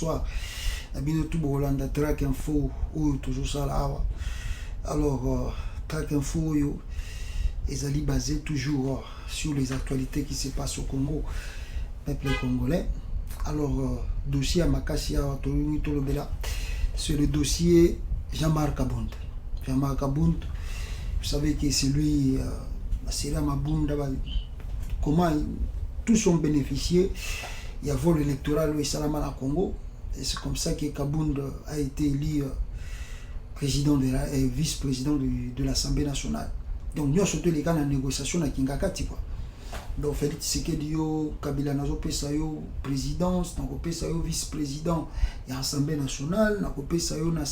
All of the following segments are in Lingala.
bonsoir. Abino tout Bolanda Track Info ou toujours ça là. Alors Track Info yo est basé toujours sur les actualités qui se passent au Congo, peuple congolais. Alors dossier à Makassia Toluni Tolobela, c'est le dossier Jean-Marc Abound. Jean-Marc Abound, vous savez que c'est lui, c'est là Mabounda, comment tous ont bénéficié. Il y a vol électoral au Salamana Congo. Et c'est comme ça que Kabound a été élu président de la, vice-président de l'Assemblée nationale. Donc nous avons surtout les cas de négociation à Kingakati. Donc Félix Tshisekedi Kabila Nazo Pesayo présidence, Nako Pesayo vice-président de l'Assemblée nationale, Nako Pesayo na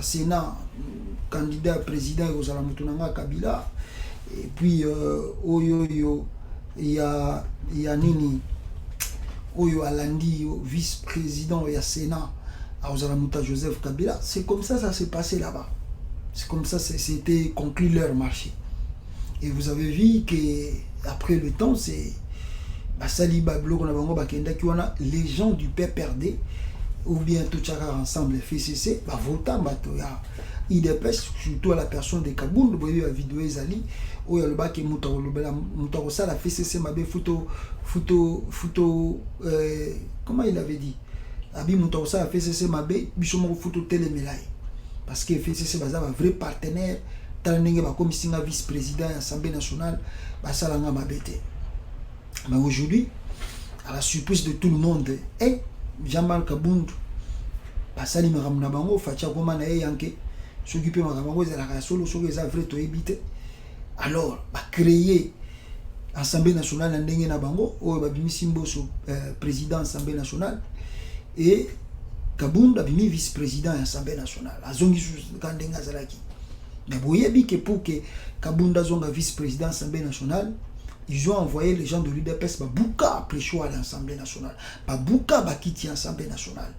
Sénat candidat président aux Alamutunanga Kabila. Et puis il y a Nini Oyo Alandi, vice-président et Sénat à Ozalamuta Joseph Kabila. C'est comme ça s'est passé là-bas. C'est comme ça c'était conclu leur marché. Et vous avez vu qu'après le temps, c'est Basali Bablo, les gens du PPRD ou bien tout chacun ensemble, FCC, votant, il dépêche surtout à la personne de Kabound, vous voyez la vidéo Ezali, où il y a le bas qui est Moutarosa, la FCC m'a photo, comment il avait dit? Abi Moutarosa, la FCC m'a bichon photo télémélaï. Parce que FCC est un vrai partenaire, comme vice-président de l'Assemblée nationale, mais aujourd'hui, à la surprise de tout le monde, Jean-Marc Abound, Basali Maramnabango, Fatia Goma na Yanké, s'occuper Marambango, la solo, sur les avrais to éviter. Alors, créer l'Assemblée nationale en Dengue Nabango, ou Babimisimbo, président de l'Assemblée nationale, et Kabound a mis vice-président de l'Assemblée nationale. Azongi Kandenga Zalaki. Mais vous voyez que pour que Kabound a vice-président de l'Assemblée nationale, ils ont envoyé les gens de l'UDPS Babouka après choix à l'Assemblée nationale. Babouka va quitter l'Assemblée nationale.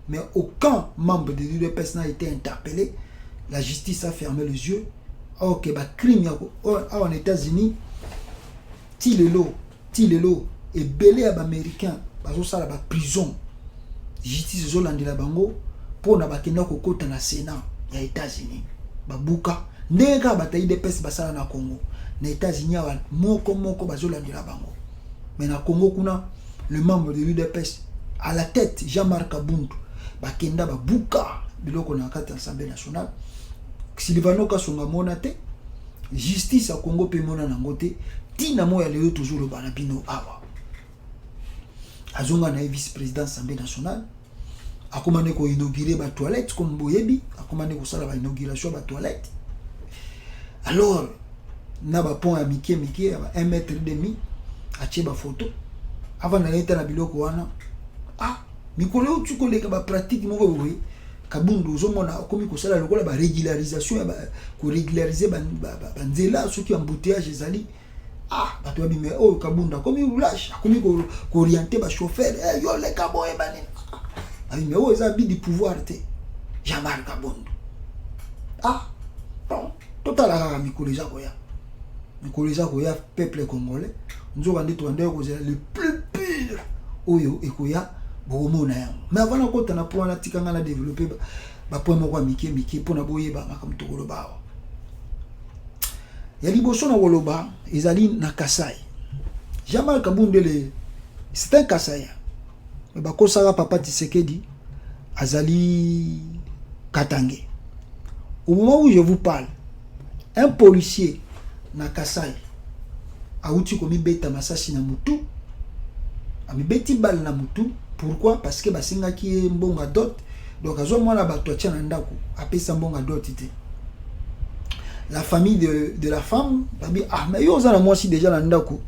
Mais aucun membre de l'UDPS n'a été interpellé. La justice a fermé les yeux. Or que le crime en États-Unis, Tilelo et belé à l'Américain, parce la prison. Justice Zolandi la bango pour na bakenda kokota na Sénat ya États-Unis. Babouka ndeka batayi UDPS basala na Congo. Les États-Unis moko bazolandi la bango. Mais na Congo kuna le membre de l'UDPS à la tête Jean-Marc Abound bakenda babuka biloko na kati l'Assemblée nationale. Silvano Kasonga monate justice à Congo pe mona nangote tina moya leo toujours le banabino awa. Azonga na vice-président de l'Assemblée nationale. Akomane ko inaugurer ba toilette comme boyebi, akomane ko sala ba inauguration ba toilette. Alors Naba pont à Mickey, 1,5 mètre à Tcheba photo. Avant d'aller à la biloko wana. Mikolo tu connais que ba pratique mo oui. Kabound zomona comme ko sala lokola ba régularisation ko régulariser ba nzela ceux qui embouteillage ezali. Bato bi mais Kabound comme il roulage, comme ko orienter ba chauffeur, yo le kabo e bani. Mais eza bi du pouvoir te. Jean-Marc Abound. Bon, total à Mikolo Jakoya. Le peuple congolais, nous avons dit le plus pur oyo ekoya bomona yango. Mais avant na kota na point na tikanga na développer ba point moko miki pour na boyeba makam to koloba. Ya liboso na koloba ezali na Kasai. Jean-Marc Abound c'est un Kasai. Mais ba kosaka papa Tshisekedi azali Katangé. Au moment où je vous parle, un policier na Kasai auti komi beta masasi na mutu ami beti bal na mutu. Pourquoi? Parce que basinga ki mbonga dot, donc azo mwana bato tia na ndako apesa mbonga dot ite. La famille de la femme babi mais yo za na moi si déjà na ndako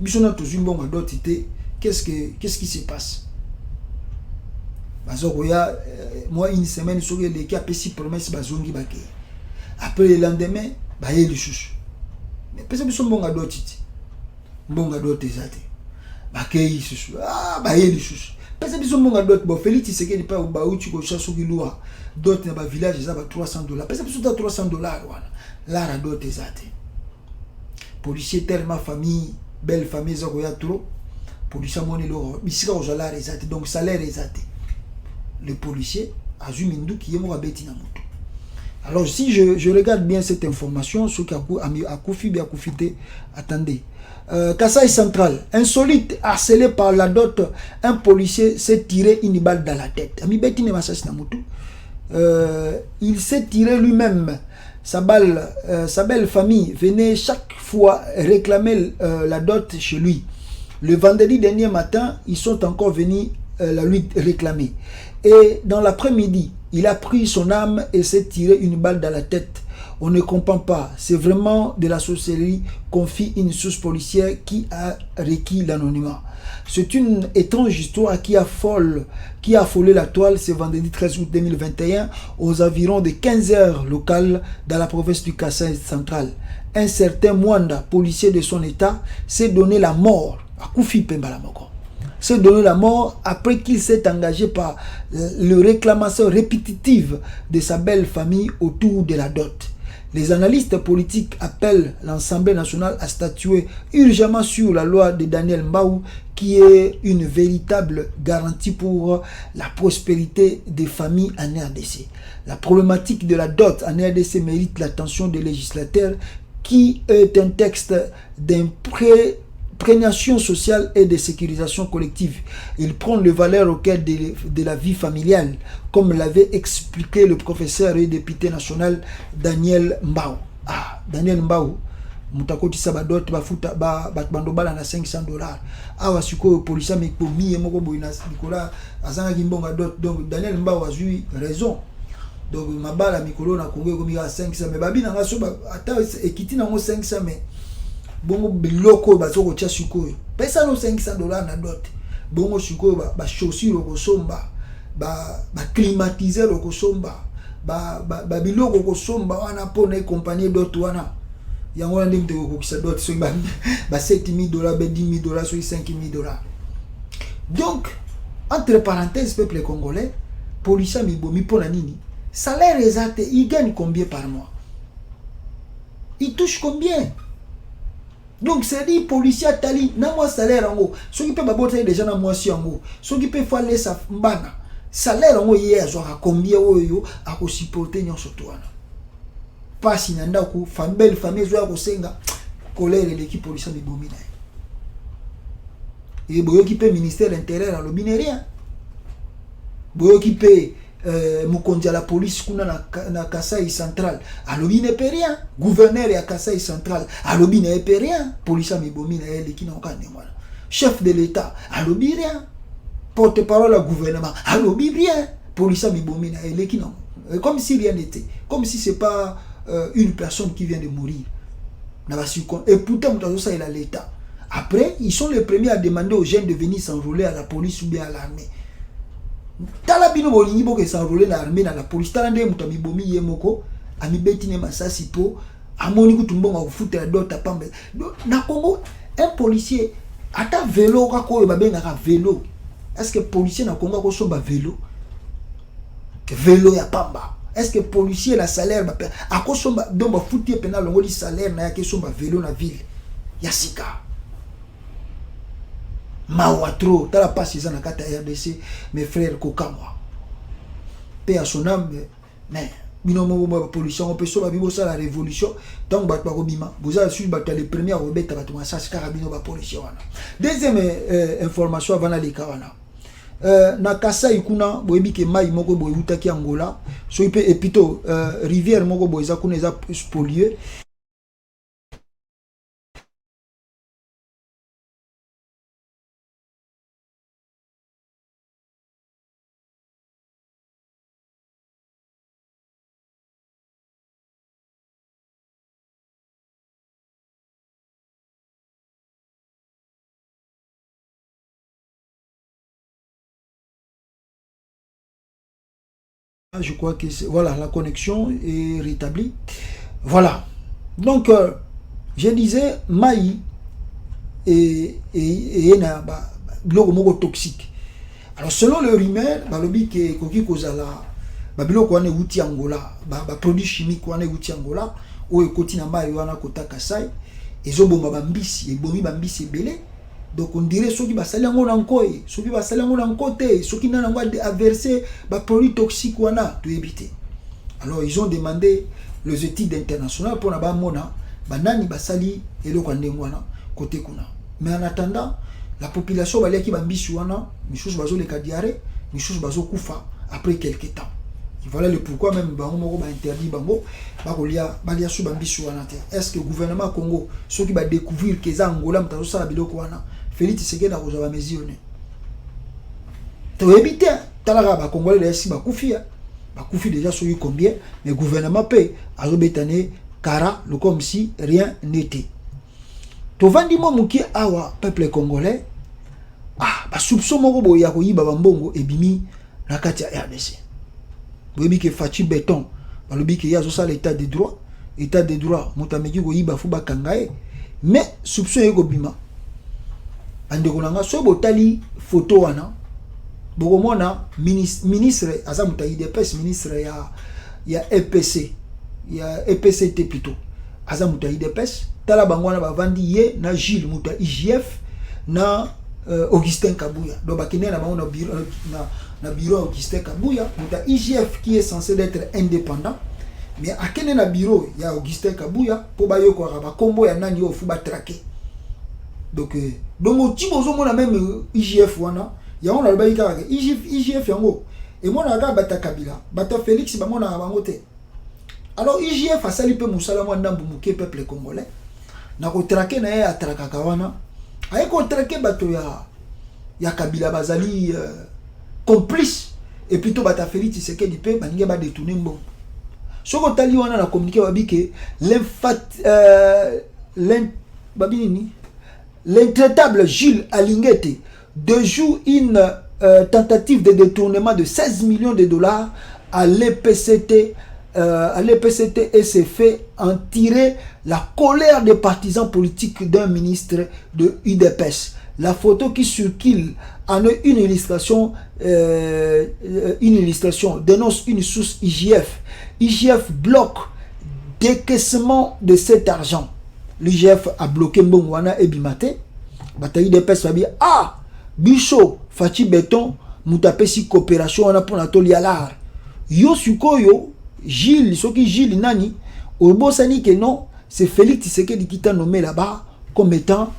biso na tozu mbonga dot ite. Qu'est-ce qui se passe? Bazo koya moi une semaine sur les qui apesi promesse bazongi bake. Après le lendemain ba ye lisusu. Mais pesa biso mbonga dotiti mbonga dote zate bakei susu bayeli susu pesa biso mbonga dote bo Félix Tshisekedi pa ba uti ko chaso kilwa dote na ba village za ba $300 pesa biso $300 wana la dote zate policier tellement famille belle famille za ko ya trop policier moni lo bisika ozala rezate donc salaire rezate le policier azu mindu qui yemo beti na moto. Alors si je regarde bien cette information ce qui a Koufi attendez. Kasaï central, insolite, harcelé par la dot, un policier s'est tiré une balle dans la tête. Il s'est tiré lui-même. Sa belle famille venait chaque fois réclamer la dot chez lui. Le vendredi dernier matin, ils sont encore venus la lui réclamer. Et dans l'après-midi, il a pris son arme et s'est tiré une balle dans la tête. On ne comprend pas. C'est vraiment de la sorcellerie, confie une source policière qui a requis l'anonymat. C'est une étrange histoire qui a affolé la toile ce vendredi 13 août 2021 aux environs de 15 heures locales dans la province du Kasaï central. Un certain Mwanda, policier de son état, s'est donné la mort à Koufi Pembalamoko. S'est donné la mort après qu'il s'est engagé par le réclamation répétitive de sa belle famille autour de la dot. Les analystes politiques appellent l'Assemblée nationale à statuer urgemment sur la loi de Daniel Mbaou qui est une véritable garantie pour la prospérité des familles en RDC. La problématique de la dot en RDC mérite l'attention des législateurs qui est un texte d'imprégnation sociale et de sécurisation collective. Il prend les valeurs au cœur de la vie familiale, comme l'avait expliqué le professeur et député national Daniel Mbao. Ah, Daniel Mbao, mutakoti sabadot bafuta bandobala na $500. Awa siko policier meko miye moko boina Nicolas azanga kimbonga dot. Donc Daniel Mbao a eu raison. Donc mabala mikolo na Congo komi à 500 mais babi na ngaso ata ekiti na ngo 500 mais bongo biloko bazoko tia sikoyo pesa no $500 na dot bongo sikoyo ba chaussure ko somba ba climatiser ko somba ba biloko ko somba wana pona compagnie dot wana yango na ndimte ko kisa dot so ba $7,000 ba $10,000 so $5,000. Donc entre parenthèses peuple congolais policier mi bomi pona nini salaire exact il gagne combien par mois, il touche combien? Donc c'est dit policier tali na moi salaire ngo so qui peut baboter déjà na moi si ngo so qui peut faire sa mbana salaire ngo yé azwa combien oyo a ko supporter nyonso toana pasi na ndako belle famille zo ko senga colère l'équipe policier mi bomina et boyo qui peut ministère intérieur lo bineria boyo qui peut mukonja la police kuna na Kasaï central alobi ne peut rien, gouverneur ya Kasaï central alobi ne peut rien, police mibomi na ele ki na okane mwana, chef de l'état alobi rien, porte-parole au gouvernement alobi rien, police mibomi na ele ki na, comme si rien n'était, comme si c'est pas une personne qui vient de mourir na basiko. Et pourtant mutazo ça il a l'état. Après ils sont les premiers à demander aux jeunes de venir s'enrôler à la police ou bien à l'armée. Tala bino bolingi boke s'enrôler na armée na la police tala nde mutami bomi yemoko ami betine masasi po amoni kutumbonga kufuta ya dota pambe na Congo. Un policier ata vélo kako babenga ka vélo, est-ce que policier na Congo ko somba vélo ya pamba? Est-ce que policier la salaire ba ako somba donc ba futi pena longoli salaire na yake somba vélo na ville ya sika Mawatro, t'as la passe dans la carte RDC, mes frères Kokamwa. Paix à son âme, mais binomo pollution, on peut sauver la révolution. Tant que battre Robima, vous avez su battre les premiers rebelles à battre ça, carabino ba pollution. Deuxième information avant la Kawana. Na Kasaï kuna boyebi ke mai moko boye utaki Angola, so ipe epito rivière moko boye za kuna za spolié. Je crois que voilà, la connexion est rétablie. Voilà. Donc, je disais, Maï et un toxique. Alors, selon le rumeur, balobi ke koki kozala, babilo ko ane uti Angola, produit chimique ko ane uti Angola, o ekoti na Maï wana kota Kasai, ezo bomba bambisi, ebomi bambisi ebele, Donc on dirait ceux qui basali yango na nkoy, ceux qui basali yango na côté, ceux qui n'ont pas averser ba produits toxiques wana to éviter. Alors ils ont demandé les études internationales pour na ba mona banani basali eloko ndengwana côté kuna. Mais en attendant la population balia ki bambisu wana, misusu bazo le kadiare, misusu bazo kufa après quelques temps. Et voilà le pourquoi même bango moko ba interdit bango ba kolia balia su bambisu wana te. Est-ce que le gouvernement Congo ceux qui va découvrir que za Angola mtazo sala biloko wana Félix Tshisekedi a rejoint la mesure. Tu éviter, talaka ba Congolais de si ba kufia, ba kufi déjà sur combien, mais le gouvernement paye à robetane cara le comme si rien n'était. To vandi mo muki awa peuple congolais ba soupçon moko boya ko yiba bambongo ebimi na kati ya RDC. Boyebi ke Fachi Béton, ba lobi ke yazo sa l'état de droit, mutameki ko yiba fu ba kangae, mais soupçon yeko bima. Andeko nanga so botali photo wana bokomona ministre aza muta IDPS ministre ya EPC EPCT plutôt aza muta IDPS tala bango wana bavandi ye na Gilles muta IGF na Augustin Kabuya donc bakene na bango na bureau Augustin Kabuya muta IGF qui est censé être indépendant mais akene na bureau ya Augustin Kabuya po bayoko ba kombo ya nani ofu ba traquer. Donc si vous avez même IGF, il y a un IGF yango. Et moi, je bata Kabila, bata Félix, bah moi na bangote. Alors IGF a sali pe musala mo ndambu muke peuple congolais. Na ko traquer na ya traka kawana. Ay ko traquer bato ya Kabila bazali complice et plutôt bata Félix Tshisekedi pe baninga ba détourner mbongo. Soko tali wana na communiquer babike l'intraitable Gilles Alingete de joue une tentative de détournement de 16 millions de dollars à l'EPCT et s'est fait en tirer la colère des partisans politiques d'un ministre de UDPS. La photo qui circule en une illustration dénonce une source IGF. IGF bloque décaissement de cet argent. L'IGF a bloqué Mbongwana et Bimate. Bataille de pes fabi Bicho Fachi Béton mutapesi coopération on a pour Natoli Alar. Yo sukoyo Gilles soki Gilles nani Orbosani que non, c'est Félix Tshisekedi qui t'a nommé là-bas comme étant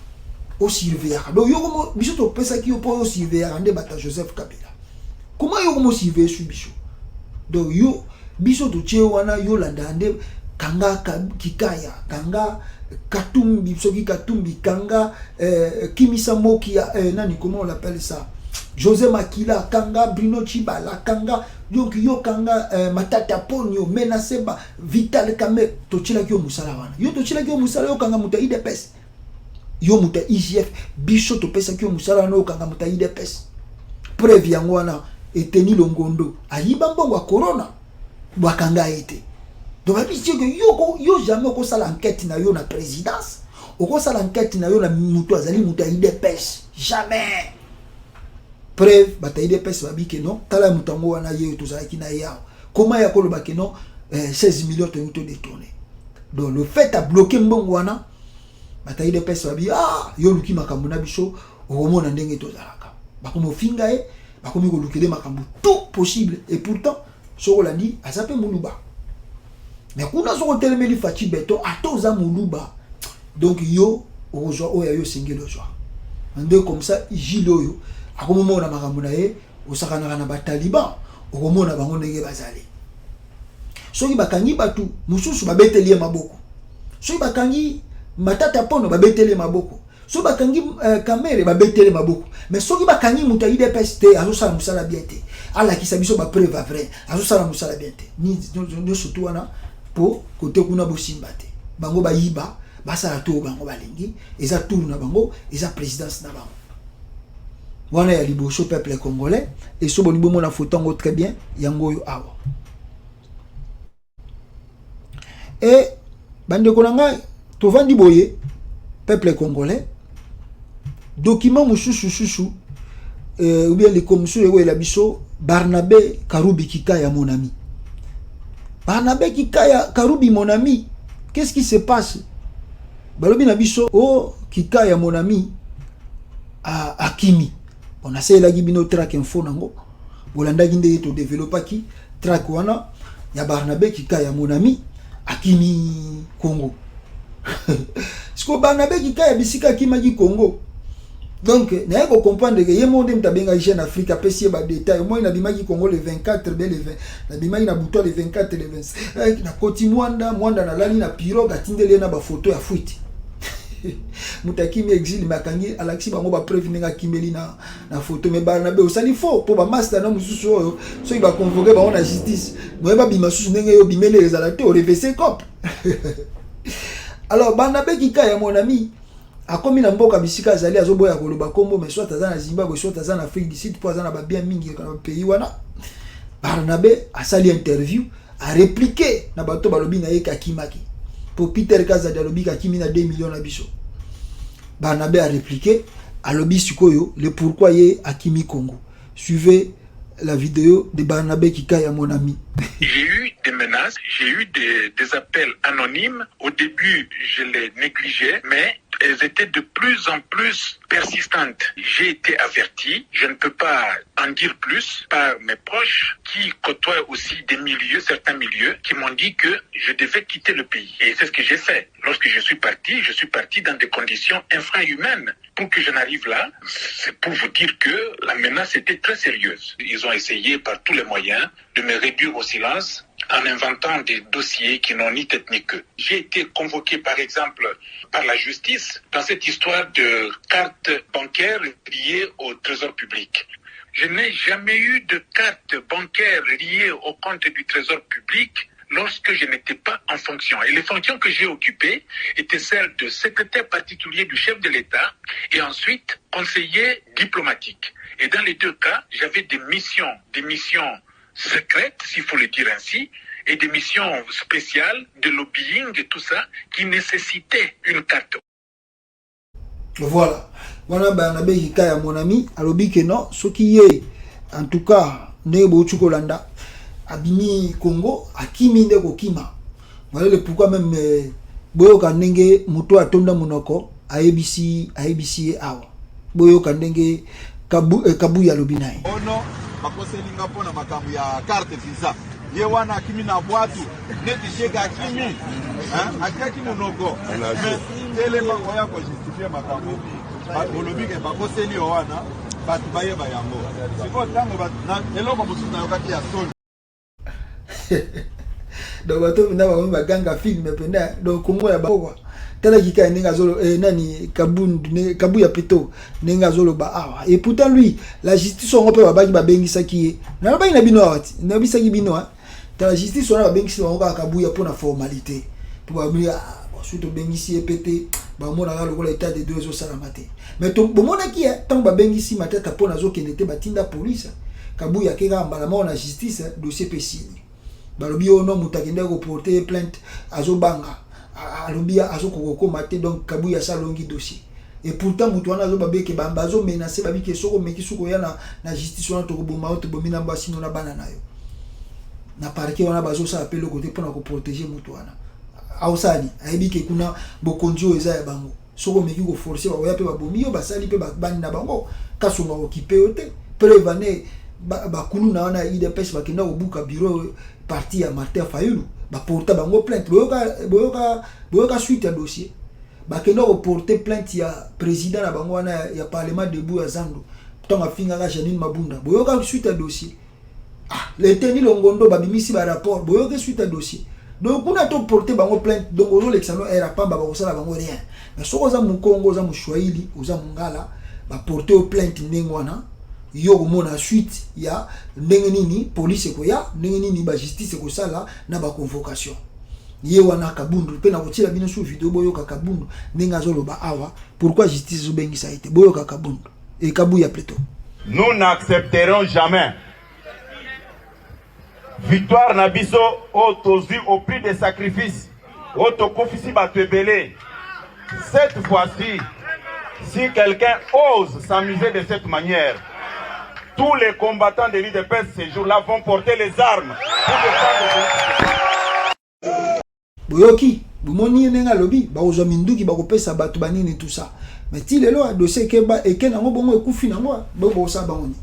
au surveillant. Donc yo como bicho to pesa ki yo po au surveillant de bata Joseph Kabila. Comment yo como surveiller sur bicho? Donc yo bicho to che wana yo landande kanga kikaya kanga Katumbi, Soki Katumbi, Kanga, Kimisa Mokia, nani, comment on l'appelle ça? José Makila, Kanga, Bruno Chibala, Kanga, Yo Kanga, Matata Ponyo, Menaseba, Vital Kame, Tochila Kyo Musalawana. Yo Tochila Kyo Musala, Yo Kanga Muta IDPS. Yo Muta IGF, Bicho Topesa Kyo Musala, No Kanga Muta IDPS. Preuve Yangwana, Eteni Longondo, Ayibambongo Corona, Wakanga ete. Donc, yo jamais ko sala enquête na yo na présidence, ko sala enquête na yo na muto azali muto IDPS, jamais. Preuve bata IDPS babi que non, tala mutango wana ye to zaki na ya. Comment ya ko lo ba que non 16 millions to muto détourné. Donc le fait à bloquer mbongo wana bata IDPS babi yo luki makambo na biso omona ndenge to zalaka. Ba ko mo finga e, ba ko mi ko lukele makambo tout possible et pourtant soko la dit azape muluba. Mais quand on a tellement de Fachi Béton, à tous les Moulouba, donc yo, au jour où yo single le jour. En deux comme ça, Gilles yo, à comment on a maramunae, au sakana na Taliban, au moment on a bangoné bazali. So qui bakangi batu, mususu babeteli maboko. So qui bakangi matata pono babeteli maboko. So bakangi kamere babeteli maboko. Mais so qui bakangi muta IDPS te, azo sala musala biente. Ala ki sabiso ba preuve vrai, azo sala musala biente. Ni surtout wana pour côté kuna bosimbate bango ba yiba basala to bango balingi eza tour na bango eza présidence na bango wana ya liboso peuple congolais et so boni bomo na photo ngo très bien yango yo awa et bande ko nanga to vandi boye peuple congolais document mususu ou bien les commissions yo la biso Barnabé Karoubi Kikaya mon ami. Barnabé Kikaya Karoubi mon ami, qu'est-ce qui se passe? Balobi na biso oh Kikaya mon ami, Akimi. On a essayé la bino track info nango. Bolanda ginde to développer ki track wana ya Barnabé Kika ya mon ami Akimi Congo. Siko Barnabé Kika ya bisika Akimi Congo. Donc, n'a pas comprendre que yé monde m'tabenga jeune Afrique a pessier ba détail. Moi na bimaki Congo le 24 le 20. Na bimaki na buto le 24 le 25. Na koti mwanda na lali na pirogue atindele na ba photo ya fuite. Mutakimi exil makangi alaxi bango ba preuve ninga kimeli na photo me Barnabé osali faux pour ba master na mususu oyo so il va convoquer ba na justice. Moi ba bima susu ndenge yo bimele ezalate au reverser cop. Alors Barnabé Kika ya mon ami a komi na mboka bisika azali azoboya koloba kombo mais soit azana Zimbabwe soit azana Afrique du Sud pour azana ba bien mingi na pays wana. Barnabé a sali interview a répliqué na bato balobi na ye Kakimaki pour Peter Kazadi alobi Kakimi na 2 millions na biso. Barnabé a répliqué à lobi sikoyo le pourquoi ye Akimi Congo. Suivez la vidéo de Barnabé Kika, mon ami. J'ai eu des menaces, j'ai eu des appels anonymes. Au début, je les négligeais, mais elles étaient de plus en plus persistantes. J'ai été averti, je ne peux pas en dire plus, par mes proches qui côtoient aussi des milieux, certains milieux, qui m'ont dit que je devais quitter le pays. Et c'est ce que j'ai fait. Lorsque je suis parti dans des conditions infrahumaines. Pour que je n'arrive là, c'est pour vous dire que la menace était très sérieuse. Ils ont essayé par tous les moyens de me réduire au silence en inventant des dossiers qui n'ont ni tête ni queue. J'ai été convoqué par exemple par la justice dans cette histoire de carte bancaire liée au trésor public. Je n'ai jamais eu de carte bancaire liée au compte du trésor public lorsque je n'étais pas en fonction. Et les fonctions que j'ai occupées étaient celles de secrétaire particulier du chef de l'État et ensuite conseiller diplomatique. Et dans les deux cas, j'avais des missions secrètes, s'il faut le dire ainsi, et des missions spéciales de lobbying et tout ça qui nécessitaient une carte. Voilà. Voilà, Barnabé Kika, mon ami, alobi que non, ce qui est, en tout cas, Nebo Chukolanda, Abimi Congo, Akimi Ndeko Kima. Voilà le pourquoi même Boyo Kandenge, Muto Atonda Monoko, ABC Awa. Boyo Kandenge, Kabuya Lobinai. Oh non, bakose linga pona makambu ya carte visa. Ye wana Akimi na bwatu, neti shega Akimi. Hein? Akaki monoko. Tele makoya ko justifier makambu. Bolobi ke bakose li wana, batu baye bayango. Siko tango bat na eloko musu na yokati ya solo. Donc bato na ba ganga film penda donc Congo ya bakwa tala Kika ninga zolo nani Kabuya Peto ninga zolo ba awa et pourtant lui la justice on peut ba bengisa ki na ba ina bino awati na bisaki bino ta la justice on ba bengisa on ka Kabuya pour la formalité pour ba mia surtout bengisi epete ba mona ga lokola état de deux au salamate mais to bomona ki tant ba bengisi matata pour na zo kenete batinda police Kabuya kega mbala mona justice dossier pesini balobi ono mutakende ko porter plainte azobanga alobia azokoko mate donc Kabuya salongi dossier et pourtant mutu wana azobabeke bamba azo menacer babike soko meki soko ya na justice wana to koboma oto bomina mbasino na bana nayo na parquet wana bazo sa appel côté pour na ko protéger mutu wana ausali ayebike kuna bokonjo eza ya bango soko meki ko forcer ba yape babomi yo basali pe bani na bango kasonga okipe ote prévane bakulu na wana IDPS bakenda kobuka bureau parti ya Martin Fayulu ba porta bango plainte boyoka suite ya dossier bakenda ko porter plainte ya président na bango wana ya parlement debout ya Zando tonga finga ka Janine Mabunda boyoka suite ya dossier le teni longondo babimisi ba rapport boyoka suite ya dossier donc kuna to porter bango plainte donc ozo l'examen era pamba ba kosala bango rien mais soko za mukongo za mushwaili oza mungala ba porter plainte ndengwana yo komona suite ya ndenge nini police ko ya ndenge nini ba justice ko sala na ba convocation ye wana Kabundu pe na kotiela bino sur vidéo boyoka Kabundu ndenge azoloba awa pourquoi justice zo bengisa ite boyoka Kabundu et Kabuya plutôt. Nous n'accepterons jamais victoire na biso autozi au prix des sacrifices autokofisi batebele. Cette fois-ci, si quelqu'un ose s'amuser de cette manière, tous les combattants de l'IDPS ces jours-là vont porter les armes pour boyoki bomoni nenga lobi ba ozo minduki ba kopesa bato banini tout ça mais ti lelo a dossier keba et que nango bongo ekufi nango bo sa bango ni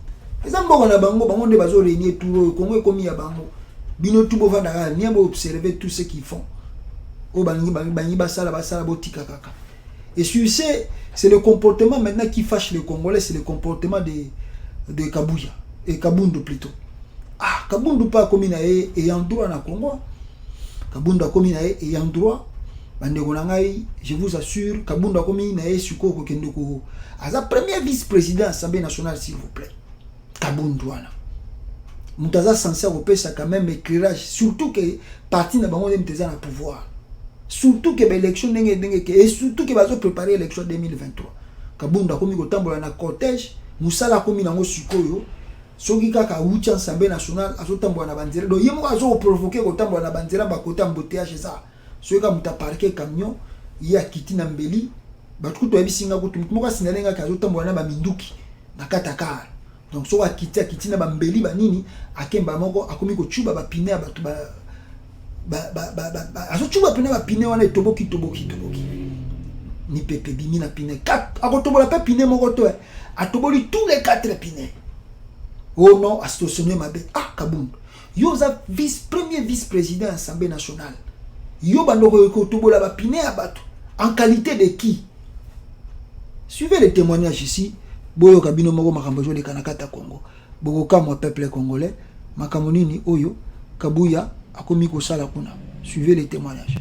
eza mboko na bango nde bazo réunir tout Congo ekomi ya bango bino tout bovanda ka ni bo observer tout ce qu'ils font o bangi basala botika kaka et sur c'est le comportement maintenant qui fâche les Congolais, c'est le comportement de Kabuya et Kabundu plutôt. Ah, Kabundu pas comme il est en droit na Congo. Kabundu a comme il est en droit. Je vous assure, Kabundu a comme il est sur Koko Kendoko. À sa première vice-président de l'Assemblée nationale, s'il vous plaît. Kabundu wana. Moutaza censé repérer ça quand même éclairage, surtout que parti n'a pas de pouvoir. Surtout que l'élection et surtout que va préparer l'élection 2023. Kabunda komi ko tambola na cortège, musala komi nango sikoyo. Soki kaka uchi Assemblée nationale azo tambola na banzela. Do yemo azo provoquer ko tambola na banzela ba kota embouteillage ça. Soki ka muta parquer camion, ya kiti na mbeli, ba tukuto yabisinga ko tumuko ka sinalenga ka azo tambola na ba minduki na katakar. Donc so akiti na ba mbeli ba nini akemba moko akomi ko chuba ba pine ba azo chuba pine ba pine wana toboki ni pepe bimi na pine 4 akotobola pa pine moko to atoboli tous les 4 pine oh non a stationné mabe Kabundu yo za premier vice-président de l'Assemblée nationale yo bandoko ko tobola ba pine ya bato en qualité de qui? Suivez les témoignages ici boyo kabino moko makambo jo le kanakata Congo boko kamwa peuple congolais makambo nini oyo Kabuya akomi ko sala kuna. Suivez les témoignages.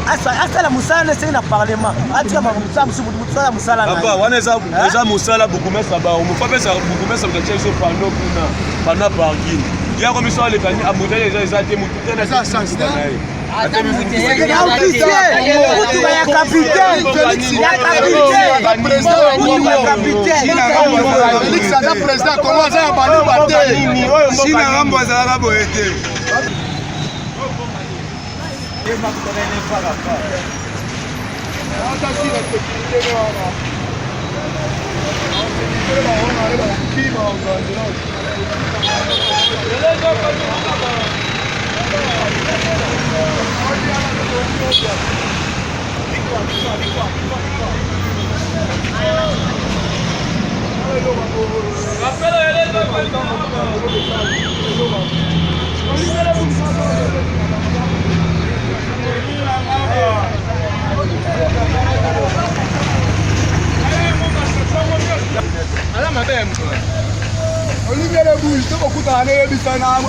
Hasta la musala c'est na parlement atika musala musala musala papa wana eza musala bukume saba umufape sa bukume sa mtachezo pano kuna pana parking ya komiso le kani amudele eza te mututena ça sens na Olivier le bouge, c'est beaucoup d'années, il s'en a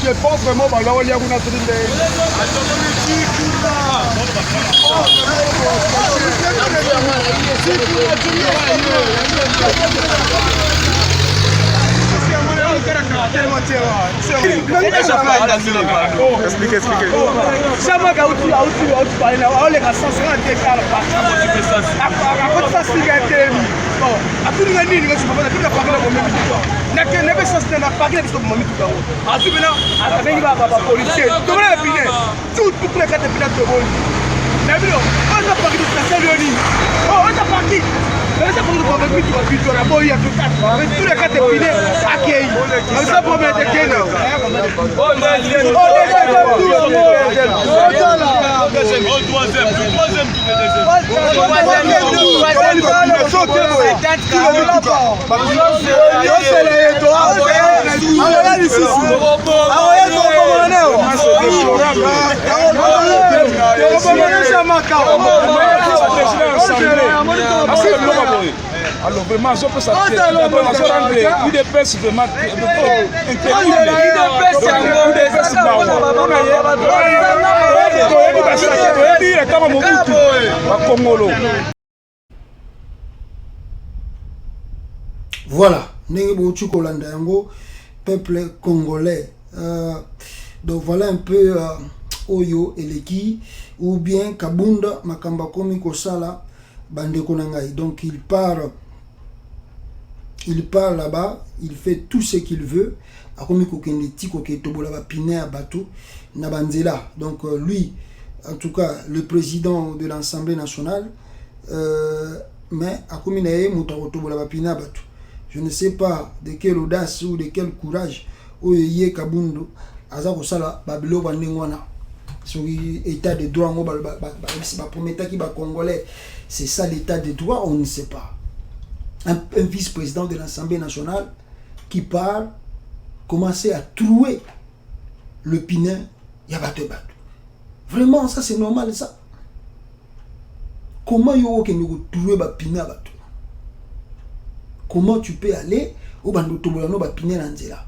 je pense vraiment que là, il y a une autre expliquez. Alors vraiment, je peux s'appeler UDPS vraiment voilà, Nengi Kolanda yango peuple congolais. Donc voilà un peu Oyo Eleki ou bien Kabunda Makamba Komi Kosala Bande Konangai. Donc il part là-bas, il fait tout ce qu'il veut. Akomi Kokende Tiko Ketobola Pine Batou Nabanzela. Donc lui en tout cas le président de l'Assemblée nationale, mais à Kominae Moutarotobola Bapina Batu. Je ne sais pas de quelle audace ou de quel courage Oye Kabundo Azako Sala Babilo Banengwana. Sur l'état de droit, Congolais, c'est ça l'état de droit, on ne sait pas. Un vice-président de l'Assemblée nationale qui parle, commencer à trouer le pinin, Yabato Bato. Vraiment, ça c'est normal, ça. Comment yo que nous trouver ba pina bato? Comment tu peux aller au bando tobolano ba pina nanzela?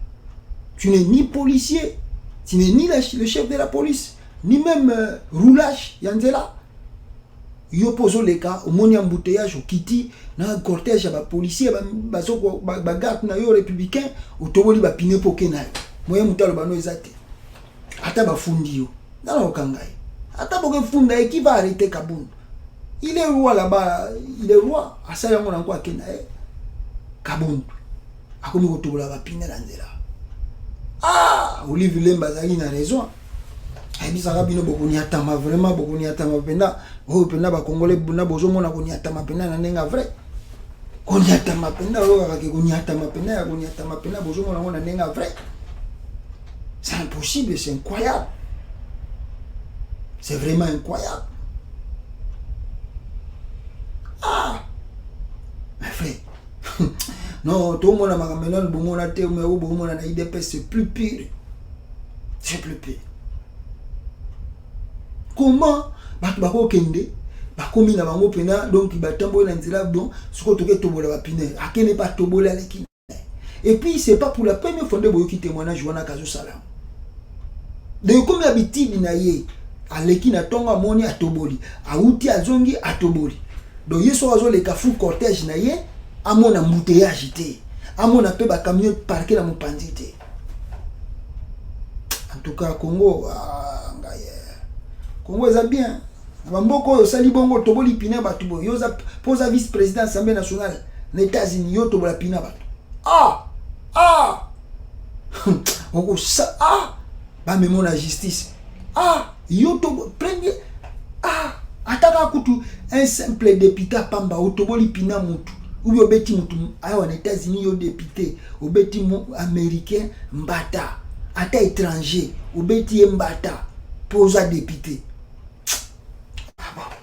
Tu n'es ni policier, tu n'es ni le chef de la police, ni même roulage yanzela. Yo poso les cas au moni embouteillage au kiti na cortège ba policier ba soko ba garde na yo républicain au toboli ba pina pokena. Moyen mutalo bano ezate. Ata ba fundi yo. Dans le Kangai. Attends, qui va arrêter Kaboun? Il est roi là-bas, il est roi. À ça, il y a encore Kaboun. A comme il y a ah, Olivier Lembazali a raison. Il dit ça va bien beaucoup ni atama vraiment beaucoup ni atama penda. Oh penda ba Congolais buna bozo mona ko ni atama penda na nenga vrai. Ko ni atama penda o ka ko ni atama penda ko ni atama penda bozo mona nenga vrai. C'est impossible, c'est incroyable. C'est vraiment incroyable. Ah! Mais frère, non, tout le monde a maintenant le bon monde a été, mais au bon monde a IDP, c'est plus pire. C'est plus pire. Comment? Bako kende, bako mina bango pena, donc il va tomber dans le donc ce qu'on te tobola va piner. À qui n'est pas tobola les qui. Et puis c'est pas pour la première fois de boyo qui témoignage Joana Kazo Salam. De comme l'habitude naie. Aleki na tonga moni atoboli auti azongi atoboli donc yeso azo le kafu cortège na ye amona embouteillage te amona pe ba camion parqué na mopanzi te. En tout cas Congo Congo est bien bamboko sali bongo toboli pina batu bo yoza posa vice président Assemblée nationale les États-Unis yo tobola pina batu on ça ba memo la justice yoto premier ataka kutu un simple député pamba otoboli pina mutu ou bien obeti mutu ayo en États-Unis yo député obeti américain mbata ata étranger obeti mbata posa député.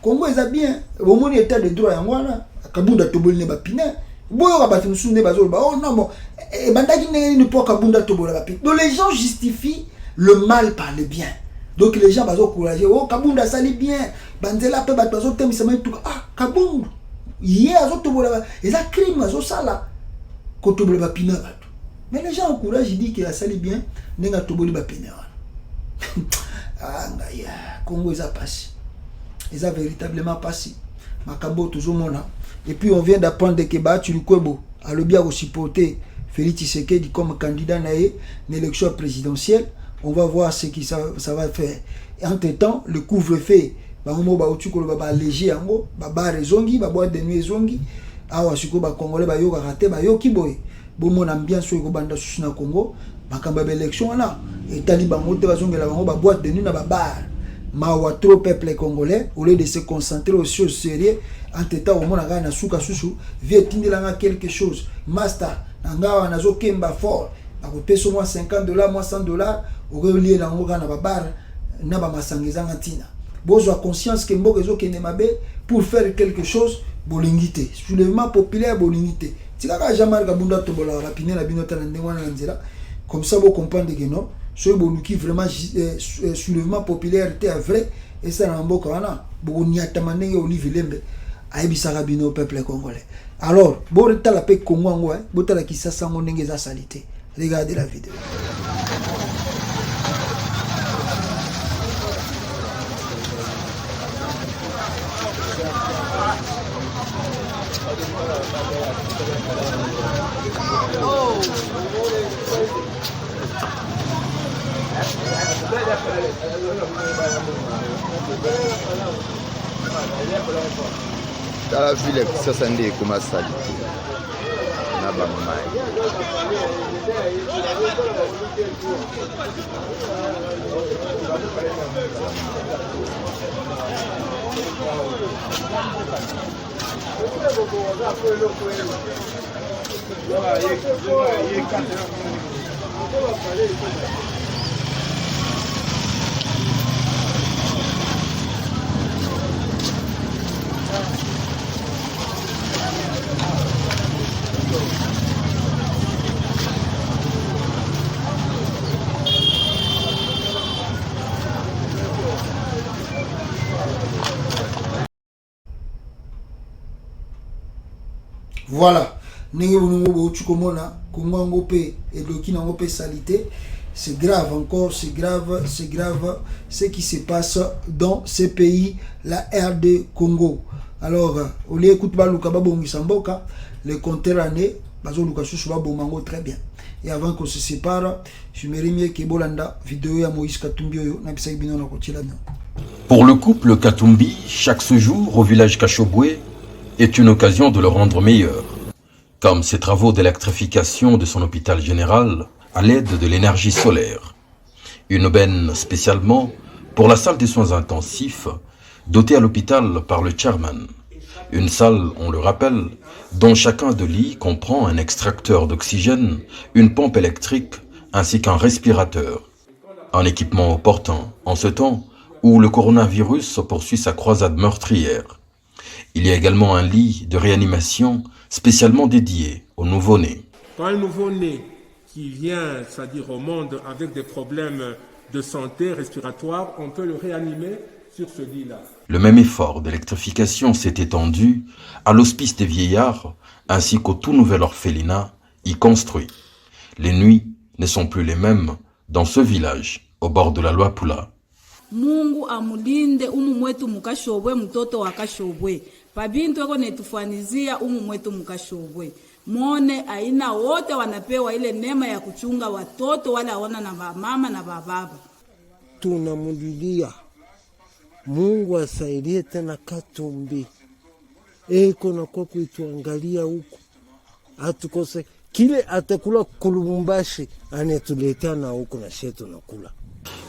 Congo est bien au monde état de droit yangwana kabunda toboli ne ba pina boyo ka batu sunne bazolo ba oh non bon e bandaki ne po kabunda tobola ba pina. Donc les gens justifient le mal par le bien. Donc les gens bazo courager oh Kabunda sali bien banzela pe bato bazo temisa mai tout Kabunda hier azo tobola et ça crime azo sala ko tobola ba pina bato. Mais les gens encouragent, ils disent qu'il a sali bien nenga toboli ba pina. Ah ngaya Congo ça passe. Ils a véritablement passé. Makambo toujours mona. Et puis on vient d'apprendre que Baatu Lukwebo a le bien supporter Félix Tshisekedi comme candidat à l'élection présidentielle. On va voir ce que ça va faire. Et entre-temps, le couvre-feu, léger yango, rezongi, boîte de nuit zongi, awa suko ba congolais ba yo karaté ba yo kiboy. Bon mon ambiance ko banda susuna Congo, bakamba ba élection na, et taliban moté ba zongi la bango ba boîte de nuit na ba bar. Mawa trop peuple congolais au lieu de se concentrer aux choses sérieuses, entre-temps au mona na suka susu, vie tindela quelque chose. Master, nanga na zo kemba fort, ba ko peso moi $50, moi $100. Lié dans le na babar na ba masangeza ngatina bozwa conscience que mboka ezo kene mabe pour faire quelque chose bolingité soulèvement populaire bolingité tikaka jamais kabunda tobola rapine na binota na ndengwana na nzela comme ça vous comprendre que non so boluki vraiment soulèvement populaire était vrai et ça na mboka wana boniata manenge Olivier Lembe aibisaka bino peuple congolais. Alors bon tala pe Congo ngo botala kisasa ngo ndenge za salité. Regardez la vidéo. Tala vile sasa ndiye kuma salite na Mamba Mamai. Voilà. C'est grave encore, c'est grave ce qui se passe dans ce pays, la RD Congo. Alors, au lieu écoute le compteur année, très bien. Et avant qu'on se sépare, je me remis que Bolanda, vidéo ya Moïse Katumbi. Pour le couple Katumbi, chaque séjour au village Kashobwe est une occasion de le rendre meilleur, comme ses travaux d'électrification de son hôpital général à l'aide de l'énergie solaire. Une aubaine spécialement pour la salle des soins intensifs dotée à l'hôpital par le chairman. Une salle, on le rappelle, dont chacun de lits comprend un extracteur d'oxygène, une pompe électrique ainsi qu'un respirateur. Un équipement opportun en ce temps où le coronavirus poursuit sa croisade meurtrière. Il y a également un lit de réanimation spécialement dédié aux nouveau-nés. Quand un nouveau-né qui vient, c'est-à-dire au monde avec des problèmes de santé respiratoire, on peut le réanimer sur ce lit-là. Le même effort d'électrification s'est étendu à l'hospice des vieillards ainsi qu'au tout nouvel orphelinat y construit. Les nuits ne sont plus les mêmes dans ce village au bord de la Luapula. Mungu amulinde mwetu mukashobwe mtoto wa Kashobwe. Pabintu wako netufanizia mwetu mukashobwe. Mone aina wote wanapewa ile neema ya kuchunga watoto wale hawana na mama na baba. Tunamulilia Mungu asaidie tena Katumbi. Eko na kwa kuituangalia huku. Atukose kile atakula kulumbashi anetuletea na huku na shetu nakula.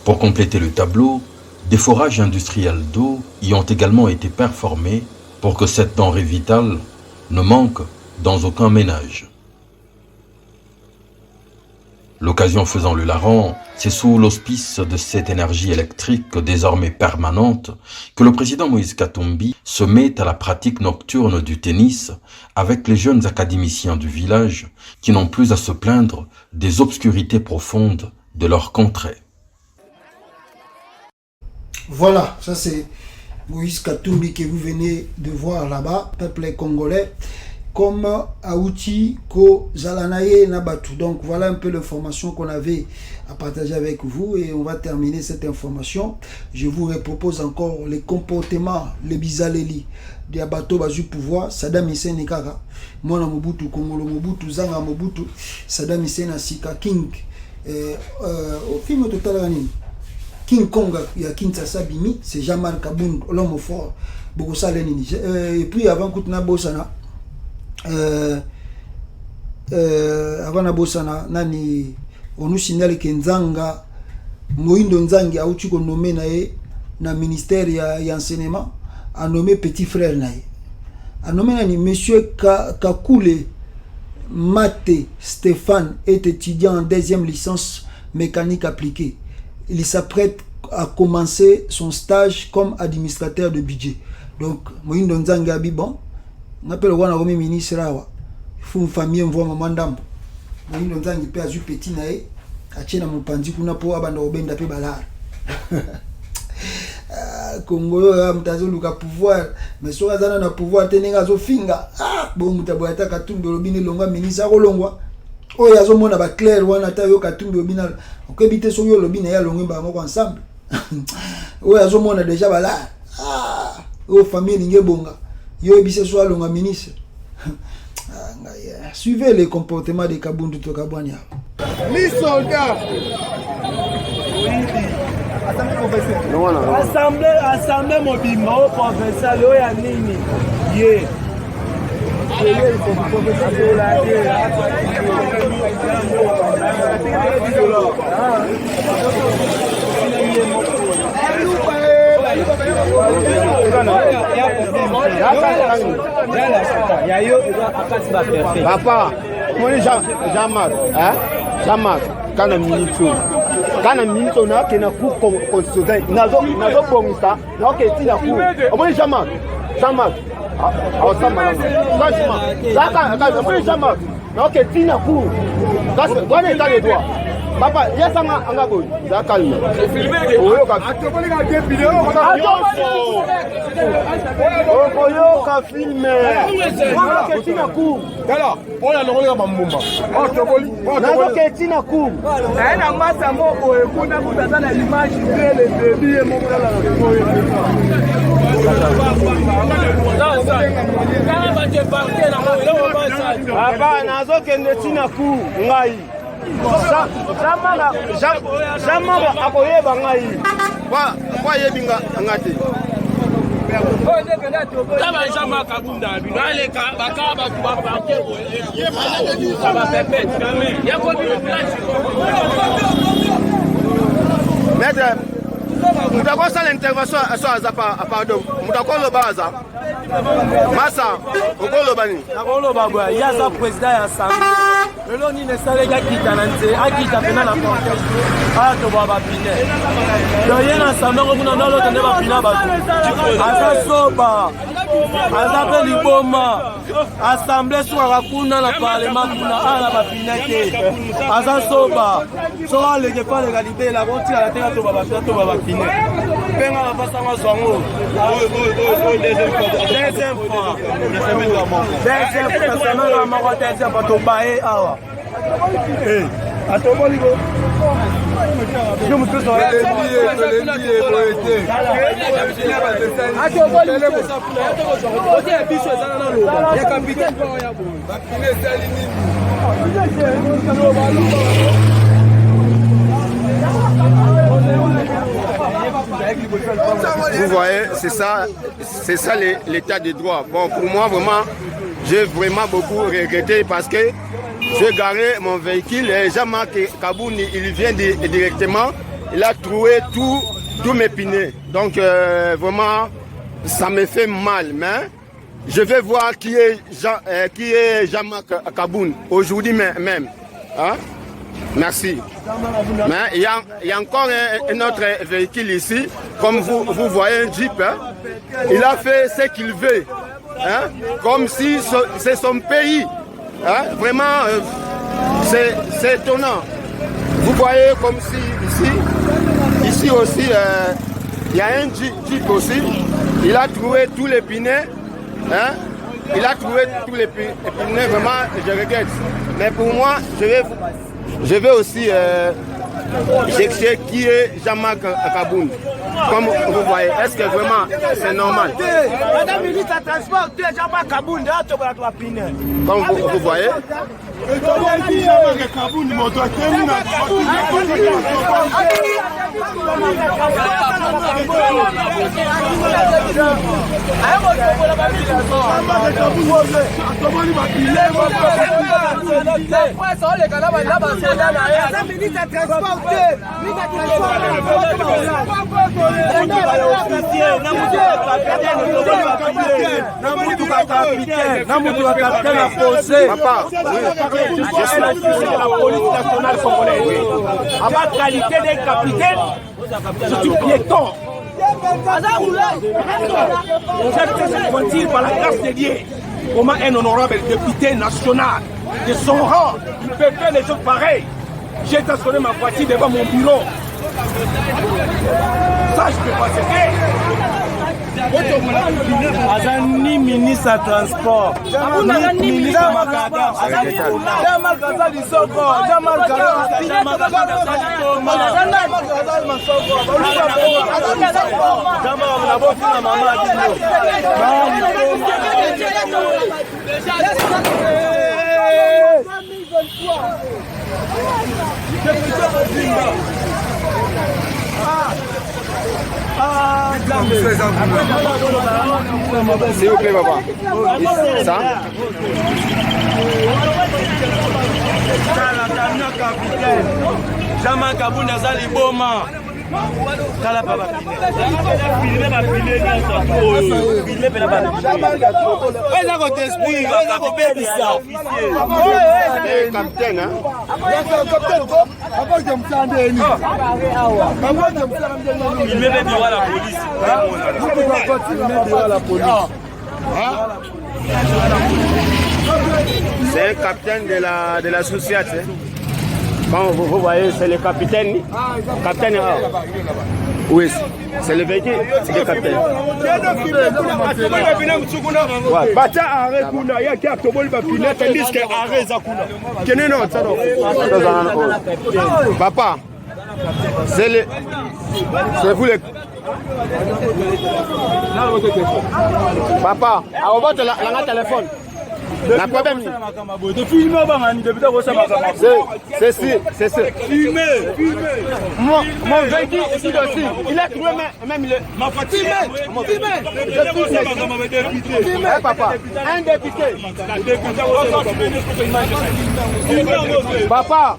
Pour compléter le tableau, des forages industriels d'eau y ont également été performés pour que cette denrée vitale ne manque dans aucun ménage. L'occasion faisant le larron, c'est sous l'auspice de cette énergie électrique désormais permanente que le président Moïse Katumbi se met à la pratique nocturne du tennis avec les jeunes académiciens du village qui n'ont plus à se plaindre des obscurités profondes de leur contrée. Voilà, ça c'est Moïse Katumbi que vous venez de voir là-bas, peuple congolais, comme Aouti, Ko, Zalanaye, Nabatu. Donc voilà un peu l'information qu'on avait à partager avec vous et on va terminer cette information. Je vous propose encore les comportements, les bizaleli, des abato bazu pouvoir, Saddam Hussein Nekara, Mona Mobutu, Kongolo Mobutu, Zanga Mobutu, Saddam Hussein Asika, King, au film total King Kong, il y a Kinshasa Bimi, c'est Jamal Kabound, l'homme fort, Bogosa Lenini. Et puis avant Koutna Bosana, avant na Bosana, nani, on nous signale que Nzanga, Moindo Nzangi a outu qu'on nommé na ministère y enseignement, a nommé petit frère nae. A nommé nani, monsieur Kakoule Mate Stéphane est étudiant en deuxième licence mécanique appliquée. Il s'apprête à commencer son stage comme administrateur de budget. Donc, Moïndo Nzanga bon, on appelle le roi ministre là. Il faut une famille, on voit maman d'ambo. Moïndo Nzanga peut ajouter petit naé, à tchena mon pandi kuna po abanda obenda pe balar. Congo a mtazo luka pouvoir, mais so azana na pouvoir tenenga zo finga. Ah, bon mutaboyata Katumbi lobini longa ministre rolongwa. Oh, ya zo mona ba clair wana ta yo Katumbi obina. Okebite so yo lobina ya longa ba moko ensemble. Oh, ya zo mona déjà bala. Ah, oh famille ninge bonga. Yo ebise so longa ministre. Suivez les comportements de Kabundu to Kabwania. Les soldats. Assemblée mobile professeur Loya Nini. Yeah. Papa, moi Jean-Marc, Jean-Marc, quand on minute on a qui n'a coup constitutionnel, nazo bongisa, na ok ti na coup. Moi Jean-Marc, franchement, moi Jean-Marc, na ok ti na coup. Parce que on est dans les droits. Papa, il y a ça en gauche, ça calme. Jamanga akoyeba ngai kwa yebinga ngati kama jama kabunda bino aleka bakaba kubapanke ça va permettre quand même yako bi maître mutako sala intervention so azapa pardon mutako lo baza masa okolo bani nakolo babwa yaza président ya assemblée lelo ni nesale ya kitana nte akita pena na contexte to baba pine do yena assemblée ko kuna ndalo tende ba pina ba asa soba asa pe liboma assemblée soka kuna na parlement kuna ala ba pinete asa soba so ale ke pa le galibé la bonti ala tena to baba pine penga ba pasa ngazwango deuxième fois vous voyez, c'est ça l'état des droits. Bon, pour moi, vraiment, j'ai vraiment beaucoup regretté parce que j'ai garé mon véhicule et Jean-Marc Kaboun, il vient directement, il a trouvé tous mes pneus. Donc, vraiment, ça me fait mal. Mais je vais voir qui est Jean-Marc Kaboun aujourd'hui même. Hein? Merci. Mais il y a encore un autre véhicule ici, comme vous voyez un Jeep. Hein? Il a fait ce qu'il veut, hein? Comme si c'est son pays. Hein? Vraiment, c'est étonnant. Vous voyez comme si ici aussi, il y a un Jeep aussi. Il a trouvé tous les pneus. Hein? Il a trouvé tous les pneus, vraiment, je regrette. Mais pour moi, je vais aussi chercher qui est Jean-Marc Kaboun. Comme vous voyez, est-ce que vraiment c'est normal? Madame ministre de Transport, Jean-Marc Kaboun, comme vous voyez. Papa, je suis la police nationale congolaise. À ma qualité de capitaine, je suis piéton. J'ai fait cette frontière par la grâce de Dieu. Comment un honorable député national de son rang, il peut faire des choses pareilles. J'ai stationné ma voiture devant mon bureau. Ça, je ne peux pas se faire. Azani ministre de transport, ministre Makada, Jean-Marc Azali Soko, Jean-Marc Azali Soko, S'il vous plaît, papa. Ça? Jean-Marc Aboun aza liboma. Kala papa. Eza ko t'esprit, eza ko bebisa. C'est capitaine, hein? C'est un capitaine de la société. Quand vous voyez, c'est le capitaine. Capitaine, oui, c'est le véhicule du capitaine. Papa, c'est vous le... Papa, on va te la téléphone. La problème, c'est ça. Mon véhicule ici aussi, il a trouvé même le... Papa, un député. Papa,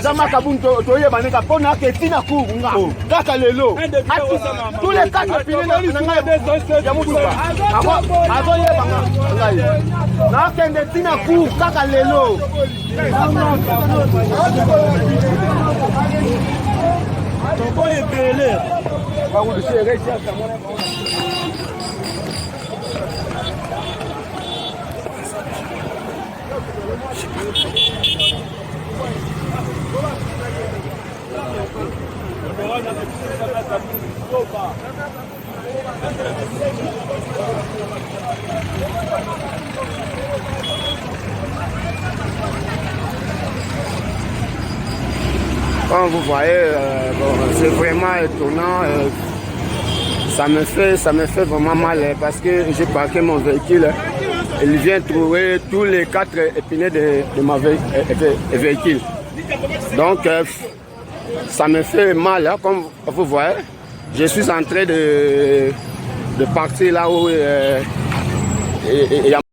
Jean-Marc Aboun, tous les quatre nakende tina ku kaka lelo Comme vous voyez, c'est vraiment étonnant. Ça me fait vraiment mal parce que j'ai parqué mon véhicule. Il vient trouver tous les quatre épinets de ma véhicule. Donc, ça me fait mal, hein, comme vous voyez. Je suis en train de partir là où il y a